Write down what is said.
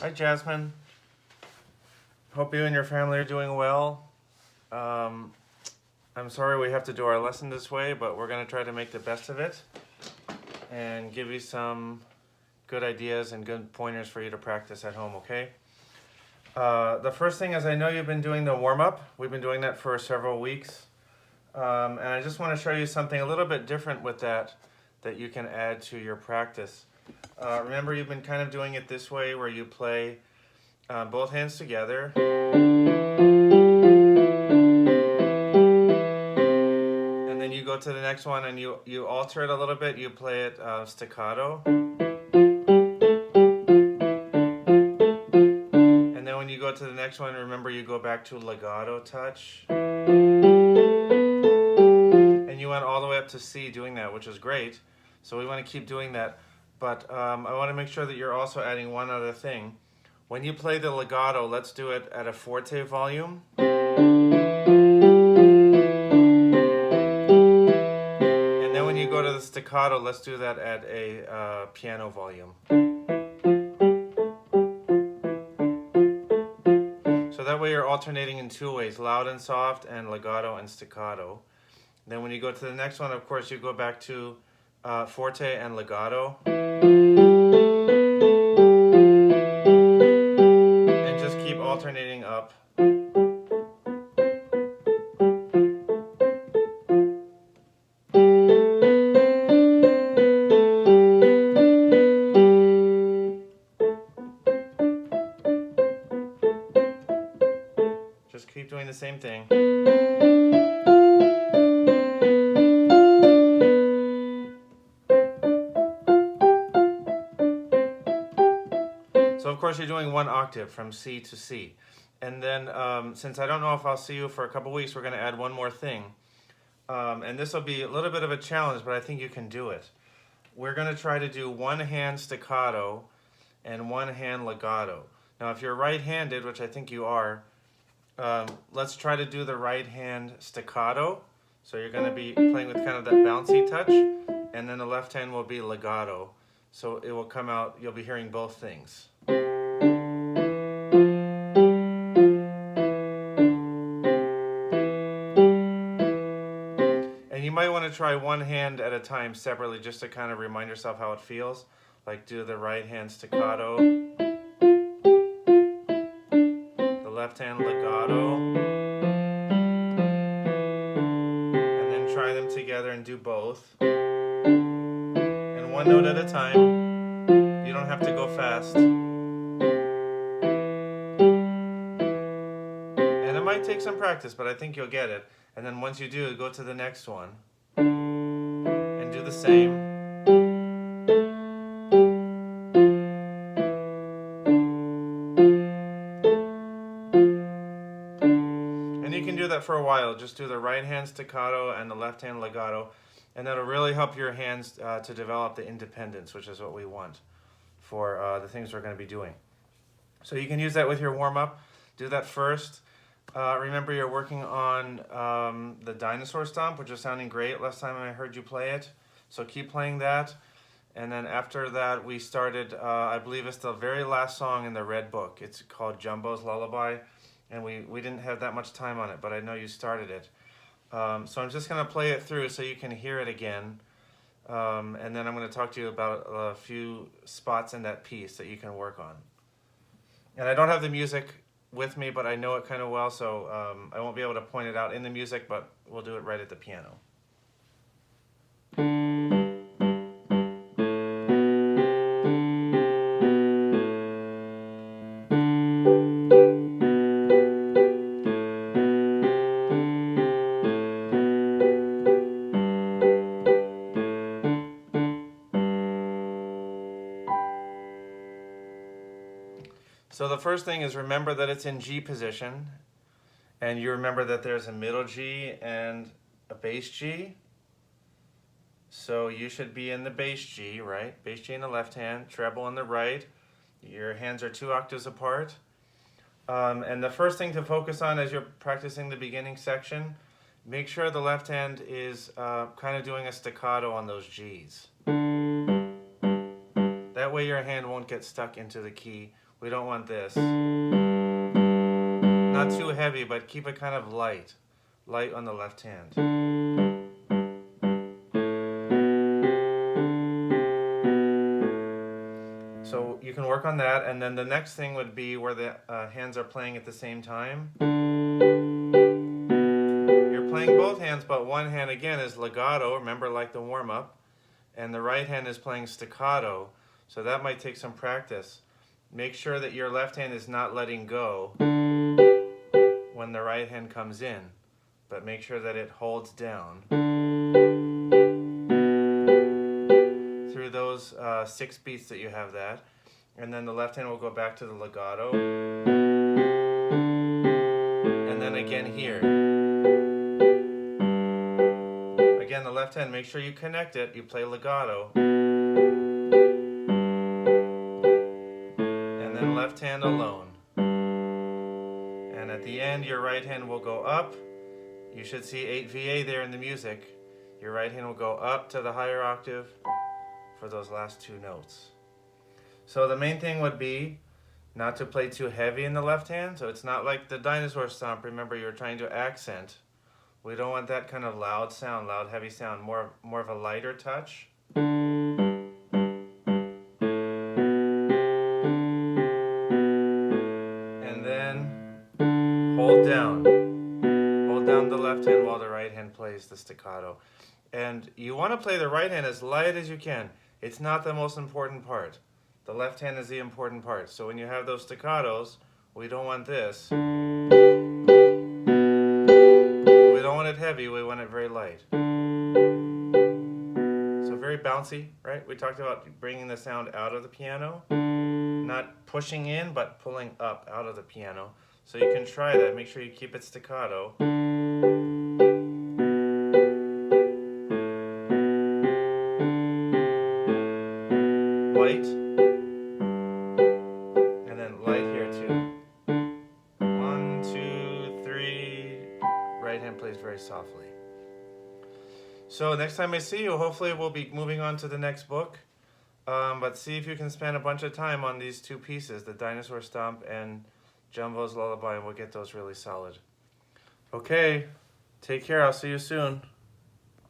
Hi, Jasmine. Hope you and your family are doing well. I'm sorry we have to do our lesson this way, but we're going to try to make the best of it and give you some good ideas and good pointers for you to practice at home, okay? The first thing is I know you've been doing the warm-up. We've been doing that for several weeks. And I just want to show you something a little bit different with that you can add to your practice. Remember, you've been kind of doing it this way where you play both hands together. And then you go to the next one and you alter it a little bit. You play it staccato. And then when you go to the next one, remember you go back to legato touch. And you went all the way up to C doing that, which is great. So we want to keep doing that. But I want to make sure that you're also adding one other thing. When you play the legato, let's do it at a forte volume. And then when you go to the staccato, let's do that at a piano volume. So that way you're alternating in two ways, loud and soft and legato and staccato. Then when you go to the next one, of course, you go back to forte and legato. And just keep alternating up. Just keep doing the same thing. So of course you're doing one octave from C to C. And then since I don't know if I'll see you for a couple weeks, we're going to add one more thing. And this will be a little bit of a challenge, but I think you can do it. We're going to try to do one hand staccato and one hand legato. Now if you're right-handed, which I think you are, let's try to do the right hand staccato. So you're going to be playing with kind of that bouncy touch, and then the left hand will be legato. So it will come out, you'll be hearing both things. And you might want to try one hand at a time separately just to kind of remind yourself how it feels. Like do the right hand staccato, the left hand legato, and then try them together and do both. And one note at a time. You don't have to go fast. And it might take some practice, but I think you'll get it. And then once you do, go to the next one and do the same. And you can do that for a while. Just do the right hand staccato and the left hand legato. And that'll really help your hands to develop the independence, which is what we want for the things we're going to be doing. So you can use that with your warm-up. Do that first. Remember you're working on the dinosaur stomp, which is sounding great last time I heard you play it. So keep playing that. And then after that we started, I believe it's the very last song in the red book. It's called Jumbo's Lullaby. And we didn't have that much time on it, but I know you started it. So I'm just going to play it through so you can hear it again. And then I'm going to talk to you about a few spots in that piece that you can work on. And I don't have the music with me, but I know it kind of well, so I won't be able to point it out in the music, but we'll do it right at the piano. So the first thing is remember that it's in G position, and you remember that there's a middle G and a bass G. So you should be in the bass G, right? Bass G in the left hand, treble in the right. Your hands are 2 octaves apart. And the first thing to focus on as you're practicing the beginning section, make sure the left hand is kind of doing a staccato on those Gs. That way your hand won't get stuck into the key We don't want this. Not too heavy, but keep it kind of light. Light on the left hand. So you can work on that, and then the next thing would be where the hands are playing at the same time. You're playing both hands, but one hand again is legato, remember, like the warm-up, and the right hand is playing staccato, so that might take some practice. Make sure that your left hand is not letting go when the right hand comes in, but make sure that it holds down through those 6 beats that you have that. And then the left hand will go back to the legato. And then again here. Again, the left hand, make sure you connect it. You play legato. And then left hand alone. And at the end, your right hand will go up. You should see 8 VA there in the music. Your right hand will go up to the higher octave for those last 2 notes. So the main thing would be not to play too heavy in the left hand. So it's not like the dinosaur stomp. Remember, you're trying to accent. We don't want that kind of loud sound, loud, heavy sound. More of a lighter touch. And then hold down. Hold down the left hand while the right hand plays the staccato. And you want to play the right hand as light as you can. It's not the most important part. The left hand is the important part. So when you have those staccatos, we don't want this. We don't want it heavy, we want it very light. So very bouncy, right? We talked about bringing the sound out of the piano. Not pushing in, but pulling up out of the piano. So you can try that. Make sure you keep it staccato. Light. And then light here too. 1, 2, 3. Right hand plays very softly. So next time I see you, hopefully we'll be moving on to the next book. But see if you can spend a bunch of time on these 2 pieces, the Dinosaur Stomp and Jumbo's Lullaby, and we'll get those really solid. Okay, take care. I'll see you soon.